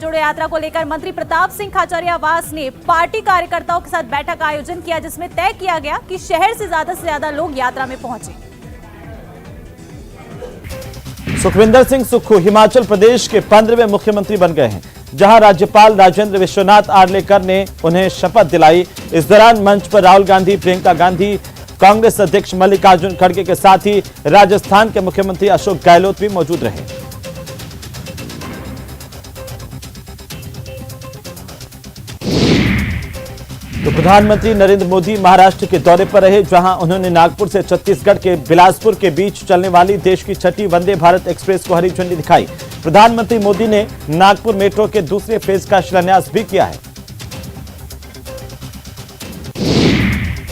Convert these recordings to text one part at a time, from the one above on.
जोड़ो यात्रा को लेकर मंत्री प्रताप सिंह खाचरियावास ने पार्टी कार्यकर्ताओं के साथ बैठक का आयोजन किया, जिसमें तय किया गया कि शहर से ज्यादा लोग यात्रा में पहुंचे। सुखविंदर सिंह सुक्खू हिमाचल प्रदेश के 15वें मुख्यमंत्री बन गए हैं, जहां राज्यपाल राजेंद्र विश्वनाथ आर्लेकर ने उन्हें शपथ दिलाई। इस दौरान मंच पर राहुल गांधी, प्रियंका गांधी, कांग्रेस अध्यक्ष मल्लिकार्जुन खड़गे के साथ ही राजस्थान के मुख्यमंत्री अशोक गहलोत भी मौजूद रहे। तो प्रधानमंत्री नरेंद्र मोदी महाराष्ट्र के दौरे पर रहे, जहां उन्होंने नागपुर से छत्तीसगढ़ के बिलासपुर के बीच चलने वाली देश की छठी वंदे भारत एक्सप्रेस को हरी झंडी दिखाई। प्रधानमंत्री मोदी ने नागपुर मेट्रो के दूसरे फेज का शिलान्यास भी किया है।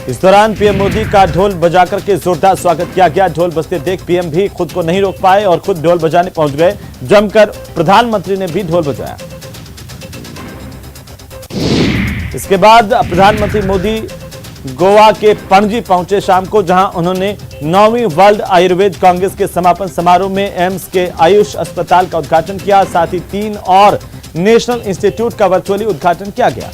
इस दौरान पीएम मोदी का ढोल बजाकर के जोरदार स्वागत किया गया। ढोल बजते देख पीएम भी खुद को नहीं रोक पाए और खुद ढोल बजाने पहुंच गए। जमकर प्रधानमंत्री ने भी ढोल बजाया। इसके बाद प्रधानमंत्री मोदी गोवा के पणजी पहुंचे शाम को, जहां उन्होंने 9वीं वर्ल्ड आयुर्वेद कांग्रेस के समापन समारोह में एम्स के आयुष अस्पताल का उद्घाटन किया। साथ ही 3 और नेशनल इंस्टीट्यूट का वर्चुअली उद्घाटन किया गया।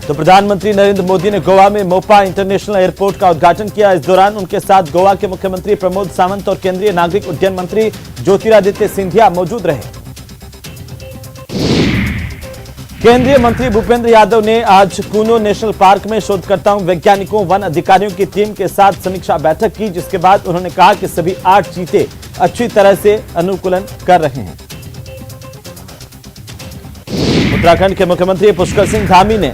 तो प्रधानमंत्री नरेंद्र मोदी ने गोवा में मोपा इंटरनेशनल एयरपोर्ट का उद्घाटन किया। इस दौरान उनके साथ गोवा के मुख्यमंत्री प्रमोद सावंत और केंद्रीय नागरिक उड्डयन मंत्री ज्योतिरादित्य सिंधिया मौजूद रहे। केंद्रीय मंत्री भूपेंद्र यादव ने आज कूनो नेशनल पार्क में शोधकर्ताओं, वैज्ञानिकों, वन अधिकारियों की टीम के साथ समीक्षा बैठक की, जिसके बाद उन्होंने कहा कि सभी 8 चीते अच्छी तरह से अनुकूलन कर रहे हैं। उत्तराखंड के मुख्यमंत्री पुष्कर सिंह धामी ने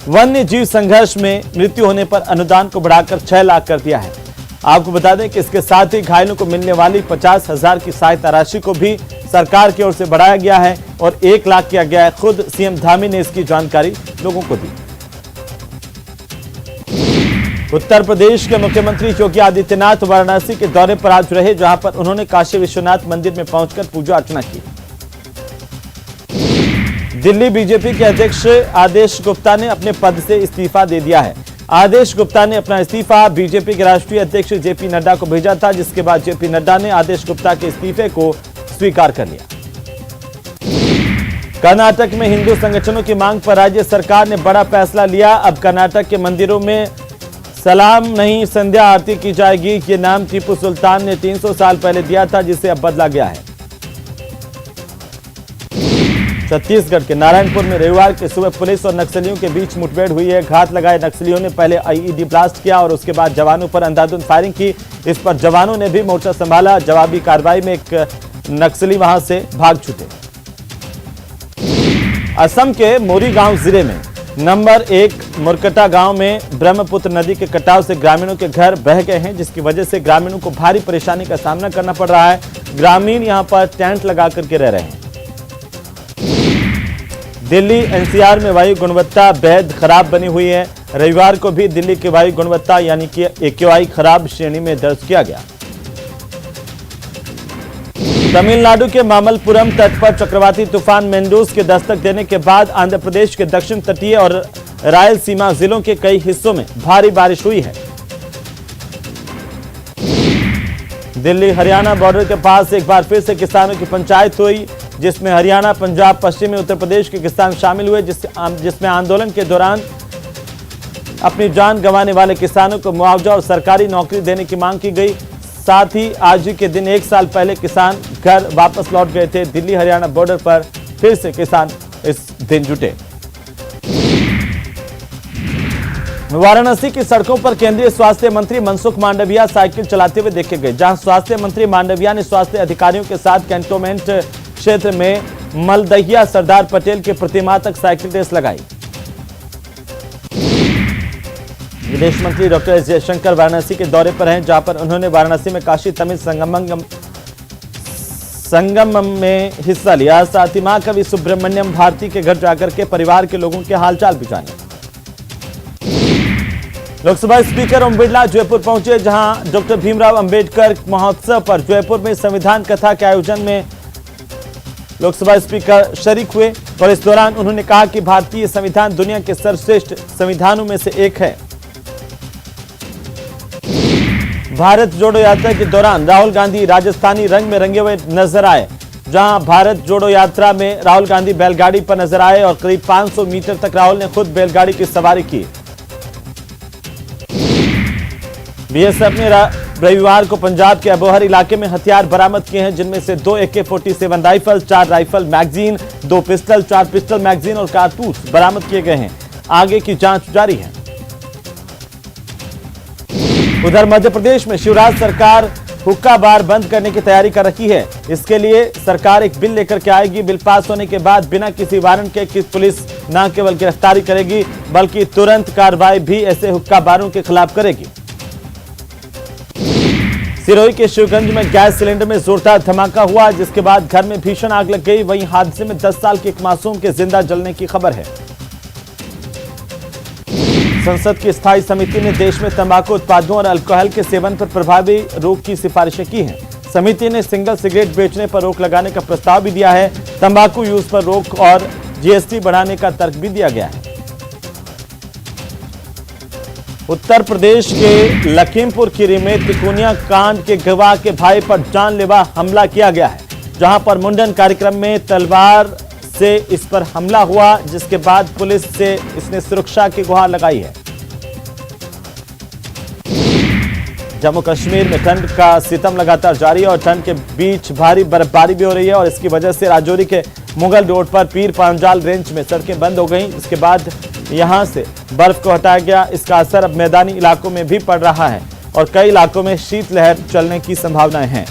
वन्य जीव संघर्ष में मृत्यु होने पर अनुदान को बढ़ाकर 6 लाख कर दिया है। आपको बता दें कि इसके साथ ही घायलों को मिलने वाली 50,000 की सहायता राशि को भी सरकार की ओर से बढ़ाया गया है और 1 लाख किया गया है। खुद सीएम धामी ने इसकी जानकारी लोगों को दी। उत्तर प्रदेश के मुख्यमंत्री योगी आदित्यनाथ वाराणसी के दौरे पर आज रहे, जहां पर उन्होंने काशी विश्वनाथ मंदिर में पहुंचकर पूजा अर्चना की। दिल्ली बीजेपी के अध्यक्ष आदेश गुप्ता ने अपने पद से इस्तीफा दे दिया है। आदेश गुप्ता ने अपना इस्तीफा बीजेपी के राष्ट्रीय अध्यक्ष जेपी नड्डा को भेजा था, जिसके बाद जेपी नड्डा ने आदेश गुप्ता के इस्तीफे को स्वीकार कर लिया। कर्नाटक में हिंदू संगठनों की मांग पर राज्य सरकार ने बड़ा फैसला लिया। अब कर्नाटक के मंदिरों में सलाम नहीं संध्या आरती की जाएगी। ये नाम टीपू सुल्तान ने 300 साल पहले दिया था, जिसे अब बदला गया है। छत्तीसगढ़ के नारायणपुर में रविवार की सुबह पुलिस और नक्सलियों के बीच मुठभेड़ हुई है। घात लगाए नक्सलियों ने पहले आईईडी ब्लास्ट किया और उसके बाद जवानों पर अंधाधुंध फायरिंग की। इस पर जवानों ने भी मोर्चा संभाला। जवाबी कार्रवाई में एक नक्सली वहां से भाग छूटे। असम के मोरीगांव जिले में नंबर 1 मुरकटा गांव में ब्रह्मपुत्र नदी के कटाव से ग्रामीणों के घर बह गए हैं, जिसकी वजह से ग्रामीणों को भारी परेशानी का सामना करना पड़ रहा है। ग्रामीण यहां पर टेंट लगा करके रह रहे हैं। दिल्ली एनसीआर में वायु गुणवत्ता बेहद खराब बनी हुई है। रविवार को भी दिल्ली की वायु गुणवत्ता यानी कि एक्यूआई खराब श्रेणी में दर्ज किया गया। तमिलनाडु के मामल्लपुरम तट पर चक्रवाती तूफान मेंडूस के दस्तक देने के बाद आंध्र प्रदेश के दक्षिण तटीय और रायलसीमा जिलों के कई हिस्सों में भारी बारिश हुई है। दिल्ली हरियाणा बॉर्डर के पास एक बार फिर से किसानों की पंचायत हुई, जिसमें हरियाणा, पंजाब, पश्चिमी उत्तर प्रदेश के किसान शामिल हुए, जिसमें आंदोलन के दौरान अपनी जान गंवाने वाले किसानों को मुआवजा और सरकारी नौकरी देने की मांग की गई। साथ ही आज ही के दिन 1 साल पहले किसान घर वापस लौट गए थे। दिल्ली हरियाणा बॉर्डर पर फिर से किसान इस दिन जुटे। वाराणसी की सड़कों पर केंद्रीय स्वास्थ्य मंत्री मनसुख मांडविया साइकिल चलाते हुए देखे गए, जहां स्वास्थ्य मंत्री मांडविया ने स्वास्थ्य अधिकारियों के साथ कैंटोनमेंट क्षेत्र में मलदहिया सरदार पटेल की प्रतिमा तक साइकिल रेस लगाई। विदेश मंत्री डॉक्टर एस जयशंकर वाराणसी के दौरे पर हैं, जहां पर उन्होंने वाराणसी में काशी तमिल संगम में हिस्सा लिया। साथ ही महाकवि सुब्रमण्यम भारती के घर जाकर के परिवार के लोगों के हालचाल भी जाने। लोकसभा स्पीकर ओम बिरला जयपुर पहुंचे, जहां डॉक्टर भीमराव अंबेडकर महोत्सव पर जयपुर में संविधान कथा के आयोजन में लोकसभा स्पीकर शरीक हुए और इस दौरान उन्होंने कहा कि भारतीय संविधान दुनिया के सर्वश्रेष्ठ संविधानों में से एक है। भारत जोड़ो यात्रा के दौरान राहुल गांधी राजस्थानी रंग में रंगे हुए नजर आए। जहां भारत जोड़ो यात्रा में राहुल गांधी बैलगाड़ी पर नजर आए और करीब 500 मीटर तक राहुल ने खुद बैलगाड़ी की सवारी की। बीएसएफ ने रविवार को पंजाब के अबोहर इलाके में हथियार बरामद किए हैं, जिनमें से 2 AK-47 rifle, 4 rifle magazine, 2 pistol, 4 pistol magazine और कारतूस बरामद किए गए हैं। आगे की जांच जारी है। उधर मध्य प्रदेश में शिवराज सरकार हुक्का बार बंद करने की तैयारी कर रही है। इसके लिए सरकार एक बिल लेकर के आएगी। बिल पास होने के बाद बिना किसी वारंट के पुलिस न केवल गिरफ्तारी करेगी बल्कि तुरंत कार्रवाई भी ऐसे हुक्का बारों के खिलाफ करेगी। सिरोही के शिवगंज में गैस सिलेंडर में जोरदार धमाका हुआ, जिसके बाद घर में भीषण आग लग गई। वहीं हादसे में 10 साल के एक मासूम के जिंदा जलने की खबर है। संसद की स्थायी समिति ने देश में तंबाकू उत्पादों और अल्कोहल के सेवन पर प्रभावी रोक की सिफारिशें की हैं। समिति ने सिंगल सिगरेट बेचने पर रोक लगाने का प्रस्ताव भी दिया है। तंबाकू यूज पर रोक और जीएसटी बढ़ाने का तर्क भी दिया गया है। उत्तर प्रदेश के लखीमपुर खीरी में तिकोनिया कांड के गवाह के भाई पर जानलेवा हमला किया गया है, जहां पर मुंडन कार्यक्रम में तलवार से इस पर हमला हुआ, जिसके बाद पुलिस से इसने सुरक्षा की गुहार लगाई है। जम्मू कश्मीर में ठंड का सितम लगातार जारी है और ठंड के बीच भारी बर्फबारी भी हो रही है और इसकी वजह से राजौरी के मुगल रोड पर पीर पांजाल रेंज में सड़कें बंद हो गई। इसके बाद यहां से बर्फ को हटाया गया। इसका असर अब मैदानी इलाकों में भी पड़ रहा है और कई इलाकों में शीतलहर चलने की संभावनाएं हैं।